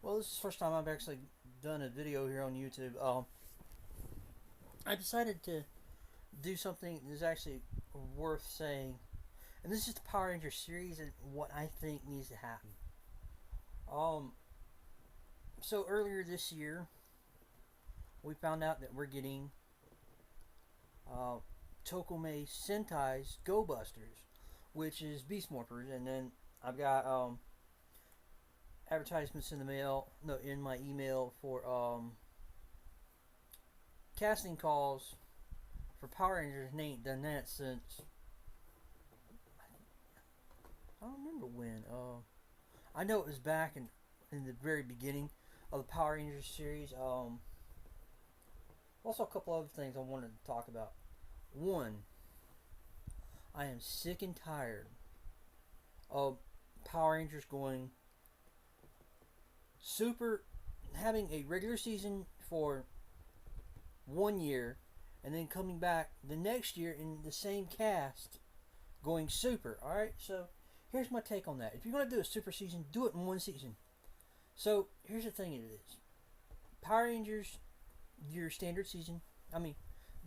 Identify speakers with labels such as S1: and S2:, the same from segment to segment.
S1: Well, this is the first time I've actually done a video here on YouTube. I decided to do something that's actually worth saying, and this is the Power Rangers series and what I think needs to happen. Um, so earlier this year, we found out that we're getting uh, Tokome Sentai's Go Busters, which is Beast Morphers, and then I've got advertisements in the mail, no, in my email for casting calls for Power Rangers, and ain't done that since I don't remember when. I know it was back in the very beginning of the Power Rangers series. Also, a couple other things I wanted to talk about. One, I am sick and tired of Power Rangers going super, having a regular season for 1 year, and then coming back the next year in the same cast going super. Alright, so here's my take on that. If you're going to do a super season, do it in one season. So here's the thing: it is Power Rangers, your standard season. I mean,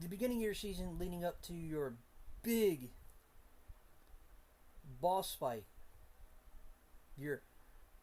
S1: the beginning of your season leading up to your big boss fight, your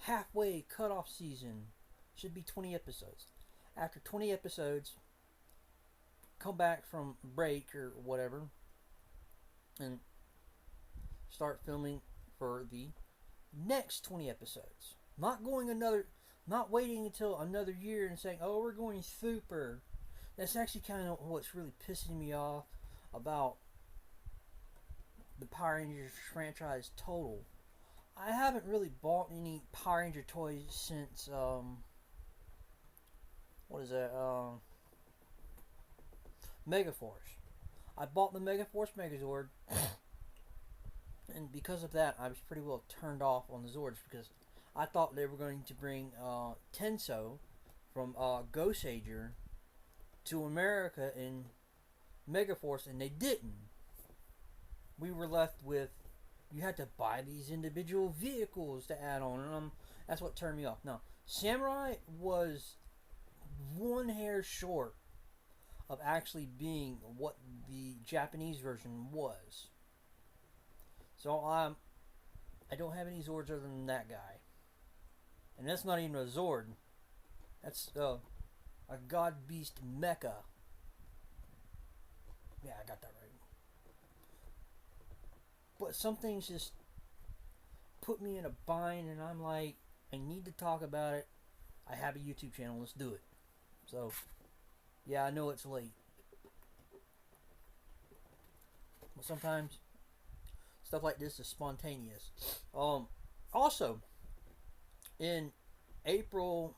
S1: halfway cutoff season should be 20 episodes. After 20 episodes, come back from break or whatever and start filming for the next 20 episodes. Not waiting until another year and saying, oh, we're going super. That's actually kind of what's really pissing me off about the Power Rangers franchise total. I haven't really bought any Power Ranger toys since, what is that, Megaforce. I bought the Megaforce Megazord, and because of that, I was pretty well turned off on the Zords because I thought they were going to bring Tenso from Ghost Sager to America in Megaforce, and they didn't. We were left with, you had to buy these individual vehicles to add on, and that's what turned me off. Now, Samurai was one hair short of actually being what the Japanese version was. So I don't have any Zords other than that guy, and that's not even a Zord. That's a God Beast Mecha. Yeah, I got that right. But some things just put me in a bind, and I'm like, I need to talk about it. I have a YouTube channel. Let's do it. So, yeah, I know it's late. But sometimes stuff like this is spontaneous. Also, in April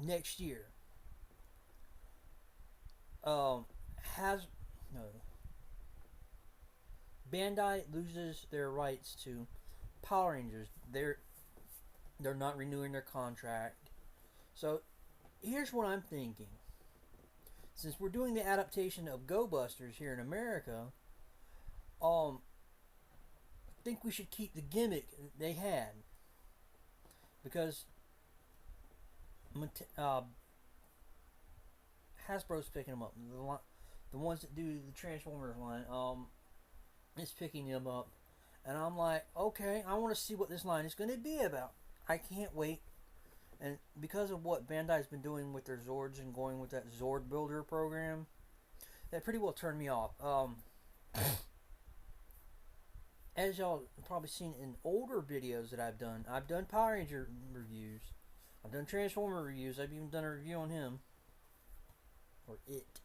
S1: next year, has no Bandai loses their rights to Power Rangers. They're not renewing their contract. So here's what I'm thinking. Since we're doing the adaptation of Go Busters here in America, I think we should keep the gimmick they had, because Hasbro's picking them up. The ones that do the Transformers line, is picking them up, and I'm like, okay, I want to see what this line is going to be about. I can't wait. And because of what Bandai's been doing with their Zords and going with that Zord Builder program, that pretty well turned me off. As y'all probably seen in older videos that I've done Power Ranger reviews. I've done Transformer reviews. I've even done a review on him. Or it.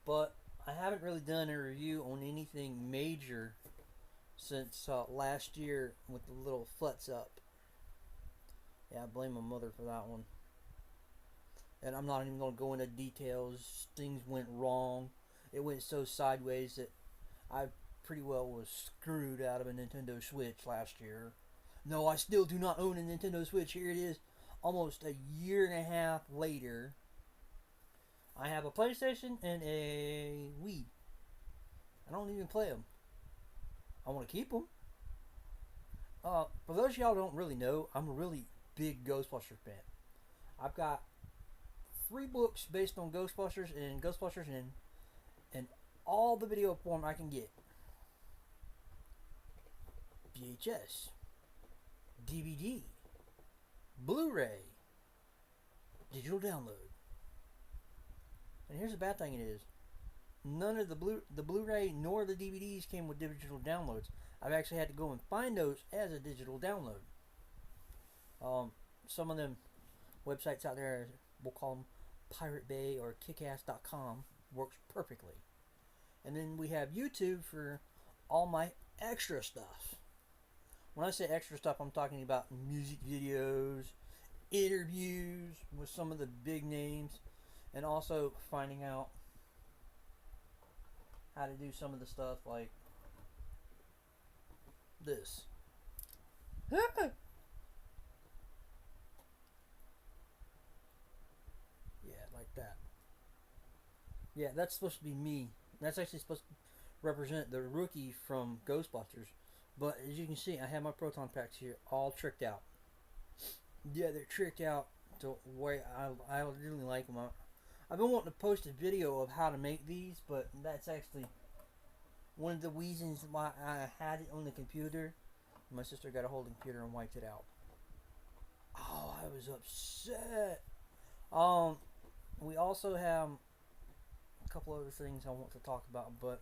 S1: But I haven't really done a review on anything major since last year with the little Futz Up. Yeah, I blame my mother for that one. And I'm not even going to go into details. Things went wrong. It went so sideways that I pretty well was screwed out of a Nintendo Switch last year. No, I still do not own a Nintendo Switch. Here it is, almost a year and a half later. I have a PlayStation and a Wii. I don't even play them. I want to keep them. For those of y'all who don't really know, I'm a really big Ghostbusters fan. I've got 3 books based on Ghostbusters and all the video form I can get. VHS, DVD, Blu-ray, digital download. And here's the bad thing: it is none of the Blu-ray nor the DVDs came with digital downloads. I've actually had to go and find those as a digital download. Some of them websites out there, we'll call them Pirate Bay or Kickass.com, works perfectly. And then we have YouTube for all my extra stuff. When I say extra stuff, I'm talking about music videos, interviews with some of the big names, and also finding out how to do some of the stuff like this. Yeah, like that. Yeah, that's supposed to be me. That's actually supposed to represent the rookie from Ghostbusters. But as you can see, I have my proton packs here all tricked out. Yeah, they're tricked out to where I really like them. I've been wanting to post a video of how to make these, but that's actually one of the reasons why I had it on the computer. My sister got a hold of the computer and wiped it out. Oh, I was upset. We also have a couple other things I want to talk about, but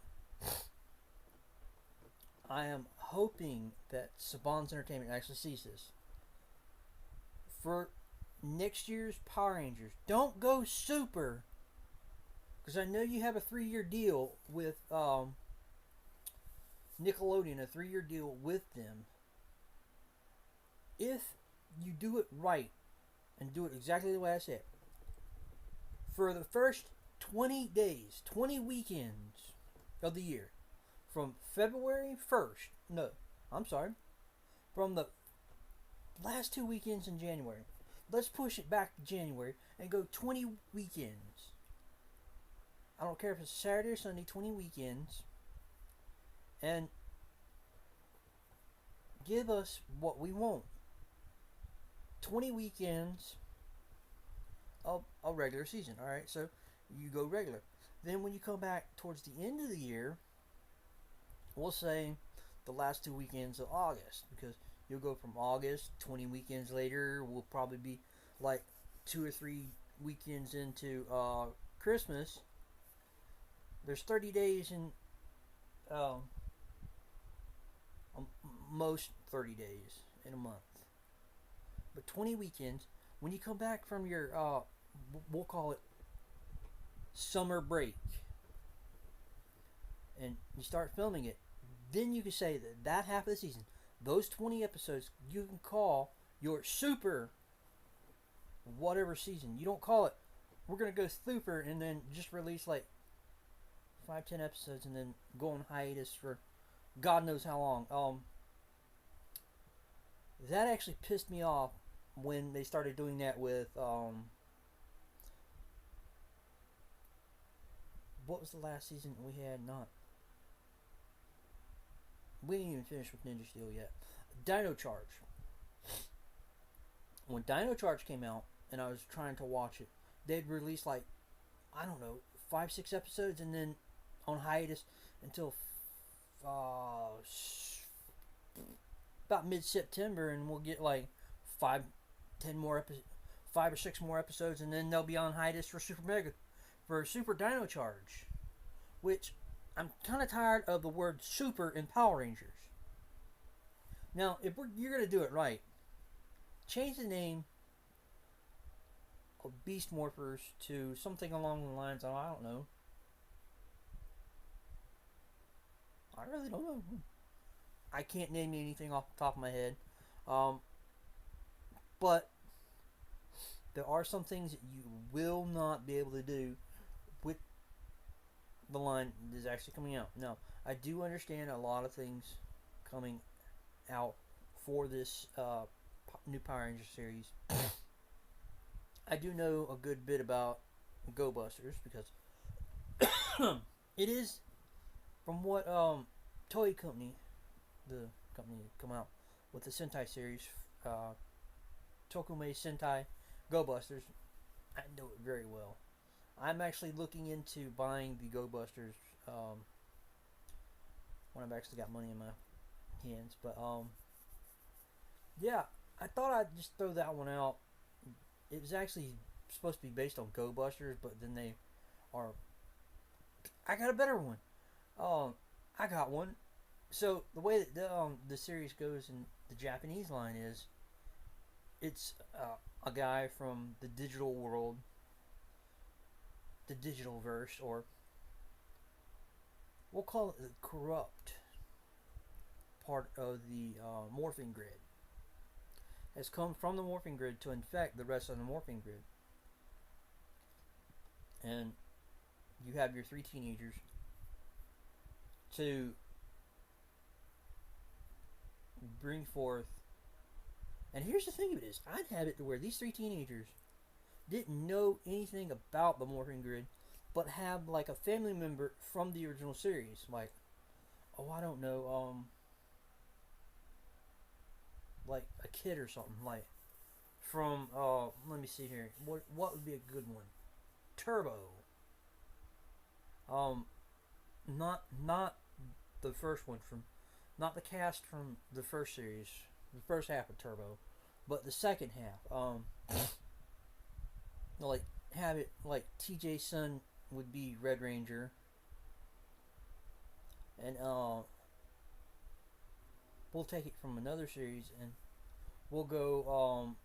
S1: I am hoping that Saban's Entertainment actually sees this. For next year's Power Rangers, don't go super, because I know you have a 3-year deal with Nickelodeon, a 3-year deal with them. If you do it right and do it exactly the way I said, for the first 20 days, 20 weekends of the year, from February 1st, no, I'm sorry, from the last 2 weekends in January, let's push it back to January and go 20 weekends. I don't care if it's Saturday or Sunday, 20 weekends. And give us what we want. 20 weekends of a regular season. Alright, so you go regular. Then when you come back towards the end of the year, we'll say the last 2 weekends of August, because you'll go from August, 20 weekends later, will probably be like 2 or 3 weekends into Christmas. There's 30 days in most 30 days in a month. But 20 weekends, when you come back from your, we'll call it summer break, and you start filming it, then you can say that half of the season, those 20 episodes, you can call your super whatever season. You don't call it, we're going to go super and then just release like 5-10 episodes and then go on hiatus for God knows how long. That actually pissed me off when they started doing that with what was the last season we had? We didn't even finish with Ninja Steel yet. Dino Charge. When Dino Charge came out and I was trying to watch it, they'd release like, I don't know, 5-6 episodes and then on hiatus until about mid-September, and we'll get like 5 or 6 more episodes, and then they'll be on hiatus for Super Dino Charge, which I'm kind of tired of the word super in Power Rangers. Now, if you're going to do it right, change the name of Beast Morphers to something along the lines of, I don't know. I really don't know. I can't name anything off the top of my head. But there are some things that you will not be able to do with the line that is actually coming out. Now, I do understand a lot of things coming out for this new Power Rangers series. I do know a good bit about Go Busters because it is, from what Toei Company, the company that come out with the Sentai series, Tokume Sentai Go Busters. I know it very well. I'm actually looking into buying the Go Busters when I've actually got money in my hands. But yeah, I thought I'd just throw that one out. It was actually supposed to be based on Go Busters, but then they are. I got a better one. I got one. So the way that the series goes in the Japanese line is, it's a guy from the digital world, the digital verse, or we'll call it the corrupt part of the Morphin grid, has come from the Morphin grid to infect the rest of the Morphin grid. And you have your three teenagers to bring forth. And here's the thing of it is, I'd have it to where these three teenagers didn't know anything about the Morphin grid, but have like a family member from the original series, like, oh, I don't know, like a kid or something, like from let me see here, what would be a good one? Turbo. Not the first one from, not the cast from the first series, the first half of Turbo, but the second half. Like have it like TJ's son would be Red Ranger, and we'll take it from another series and we'll go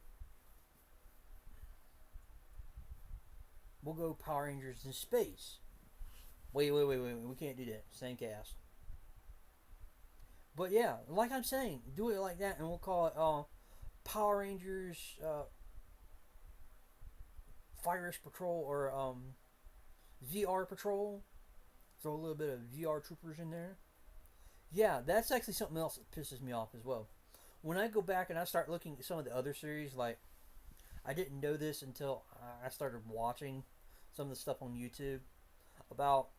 S1: Power Rangers in space. Wait, we can't do that. Same cast. But yeah, like I'm saying, do it like that, and we'll call it Power Rangers Fire Rush Patrol, or VR Patrol. Throw a little bit of VR Troopers in there. Yeah, that's actually something else that pisses me off as well. When I go back and I start looking at some of the other series, like, I didn't know this until I started watching some of the stuff on YouTube about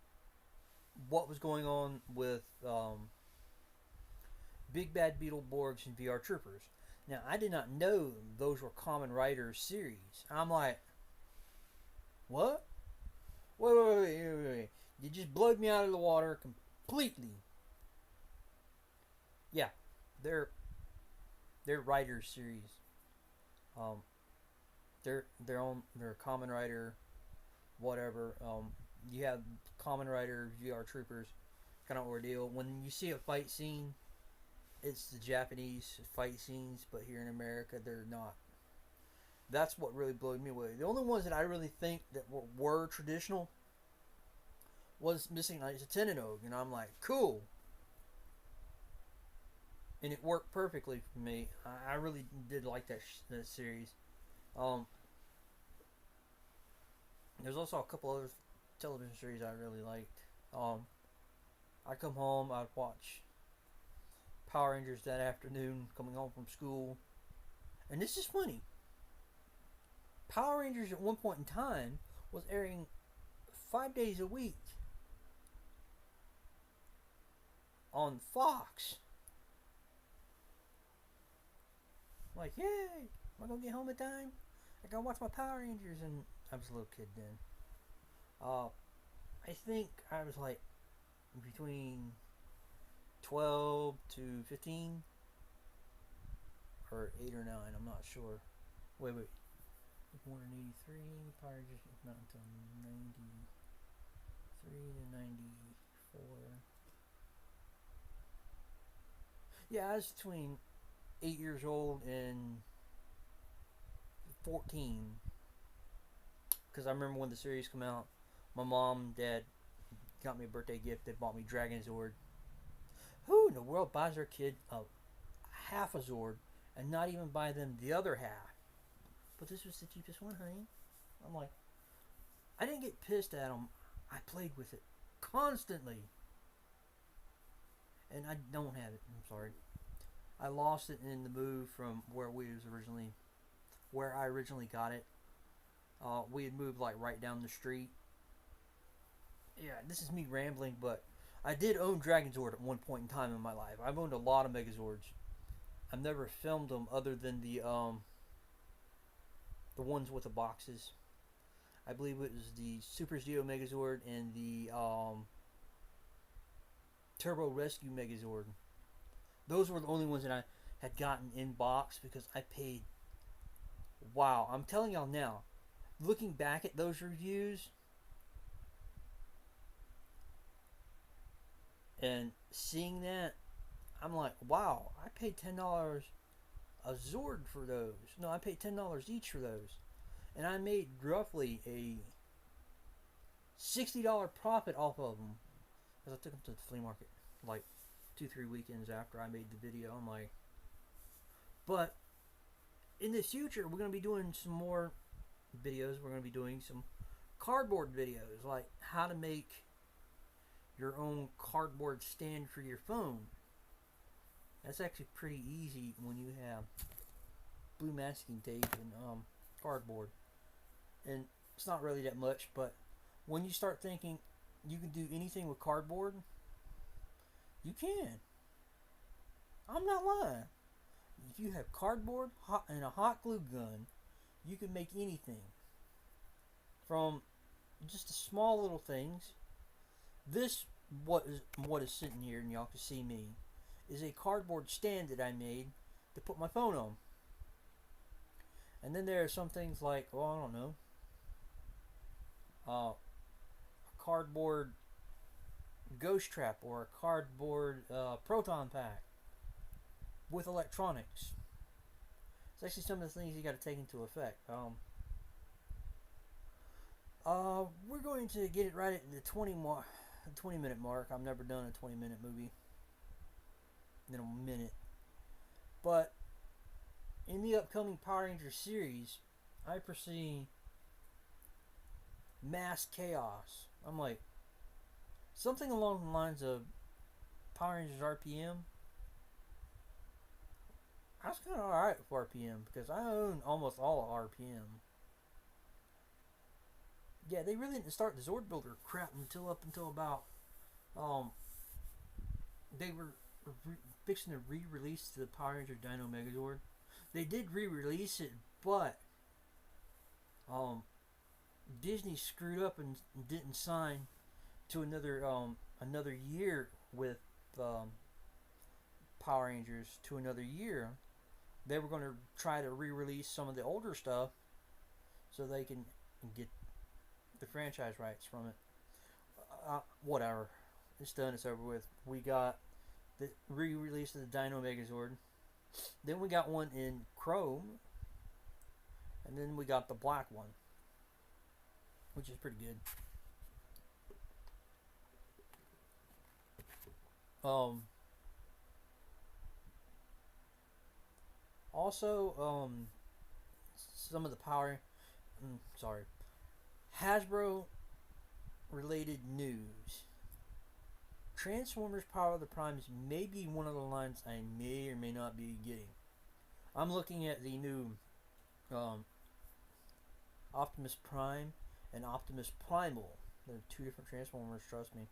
S1: what was going on with Big Bad Beetleborgs and VR Troopers. Now, I did not know those were Kamen Rider series. I'm like, what? Wait. You just blowed me out of the water completely. Yeah, they're Rider series. They're Kamen Rider, whatever. You have Kamen Rider VR Troopers, kind of ordeal. When you see a fight scene, it's the Japanese fight scenes, but here in America, they're not. That's what really blew me away. The only ones that I really think that were traditional was Missing Knights of Tennonog, and I'm like, cool. And it worked perfectly for me. I really did like that series. There's also a couple other television series I really liked. I'd come home, I'd watch Power Rangers that afternoon coming home from school. And this is funny. Power Rangers at one point in time was airing 5 days a week on Fox. Like, yay! Am I gonna get home in time? I gotta watch my Power Rangers. And I was a little kid then. I think I was like between 12 to 15, or 8 or 9. I'm not sure. Wait. Born in 83. Power Rangers not until 93 to 94. Yeah, I was between 8 years old and 14, because I remember when the series came out, my mom and dad got me a birthday gift. They bought me Dragon Zord. Who in the world buys their kid a half a Zord and not even buy them the other half? But this was the cheapest one, honey. I'm like, I didn't get pissed at them. I played with it constantly. And I don't have it. I'm sorry. I lost it in the move from where I originally got it. We had moved like right down the street. Yeah, this is me rambling, but I did own Dragon Zord at one point in time in my life. I've owned a lot of Megazords. I've never filmed them other than the the ones with the boxes. I believe it was the Super Zeo Megazord and the Turbo Rescue Megazord. Those were the only ones that I had gotten in box because I paid. Wow, I'm telling y'all now, looking back at those reviews and seeing that, I'm like, wow, I paid $10 a Zord for those. No, I paid $10 each for those. And I made roughly a $60 profit off of them. Because I took them to the flea market like 2-3 weekends after I made the video. I'm like, but in the future, we're going to be doing some more videos. We're going to be doing some cardboard videos, like how to make your own cardboard stand for your phone. That's actually pretty easy when you have blue masking tape and cardboard. And it's not really that much, but when you start thinking you can do anything with cardboard, you can. I'm not lying. If you have cardboard and a hot glue gun, you can make anything. From just the small little things. This what is sitting here, and y'all can see me, is a cardboard stand that I made to put my phone on. And then there are some things like, well, I don't know, a cardboard ghost trap or a cardboard proton pack with electronics. It's actually some of the things you got to take into effect. We're going to get it right at the 20-minute mark. I've never done a 20-minute movie in a minute. But in the upcoming Power Rangers series, I foresee mass chaos. I'm like, something along the lines of Power Rangers RPM. I was kind of alright with RPM because I own almost all of RPM. Yeah, they really didn't start the Zord Builder crap until about they were fixing to re-release the Power Ranger Dino Megazord. They did re-release it, but Disney screwed up and didn't sign to another year with Power Rangers to another year. They were going to try to re-release some of the older stuff so they can get the franchise rights from it. Whatever. It's done. It's over with. We got the re-release of the Dino Megazord. Then we got one in Chrome. And then we got the black one, which is pretty good. Also, some of the Hasbro related news. Transformers Power of the Primes may be one of the lines I may or may not be getting. I'm looking at the new Optimus Prime and Optimus Primal. They're two different Transformers, trust me.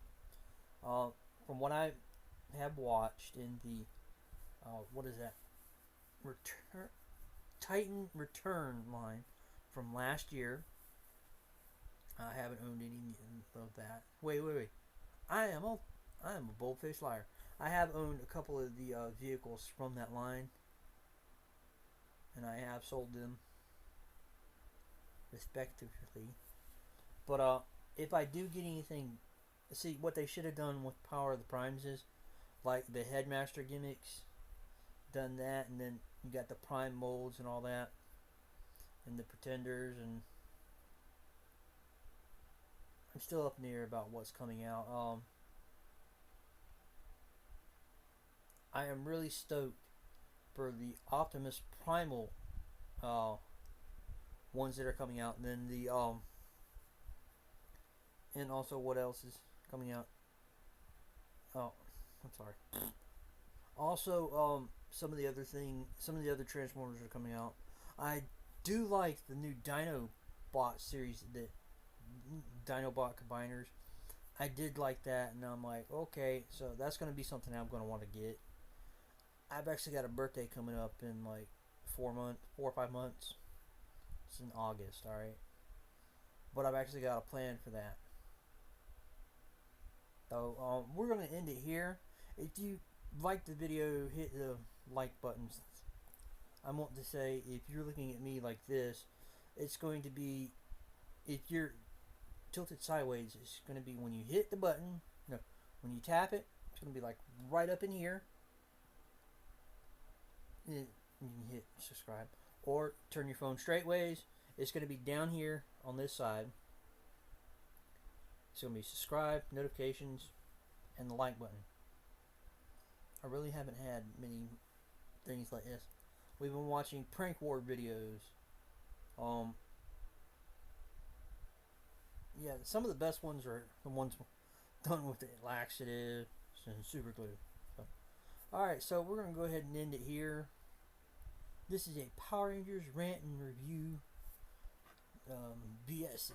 S1: From what I have watched in the what is that? Titan Return line from last year. I haven't owned any of that. Wait. I am a bold-faced liar. I have owned a couple of the vehicles from that line, and I have sold them respectively. But if I do get anything, see what they should have done with Power of the Primes is like the Headmaster gimmicks. Done that, and then you got the Prime molds and all that, and the Pretenders, and I'm still up in the air about what's coming out. I am really stoked for the Optimus Primal ones that are coming out, and then the and also what else is coming out? Oh, I'm sorry. Also, some of the other Transformers are coming out. I do like the new Dinobot series, the Dinobot Combiners. I did like that, and I'm like, okay, so that's going to be something I'm going to want to get. I've actually got a birthday coming up in like 4 or 5 months, That's in August, alright? But I've actually got a plan for that. So we're going to end it here. If you like the video, hit the like button. I want to say, if you're looking at me like this, it's going to be, if you're tilted sideways, it's going to be when you hit the button, no, when you tap it, it's going to be like right up in here. And you can hit subscribe. Or turn your phone straight ways, it's going to be down here on this side. It's going to be subscribe, notifications, and the like button. I really haven't had many things like this. We've been watching prank war videos. Yeah, some of the best ones are the ones done with the laxative and super glue. So, alright, so we're going to go ahead and end it here. This is a Power Rangers rant and review BS.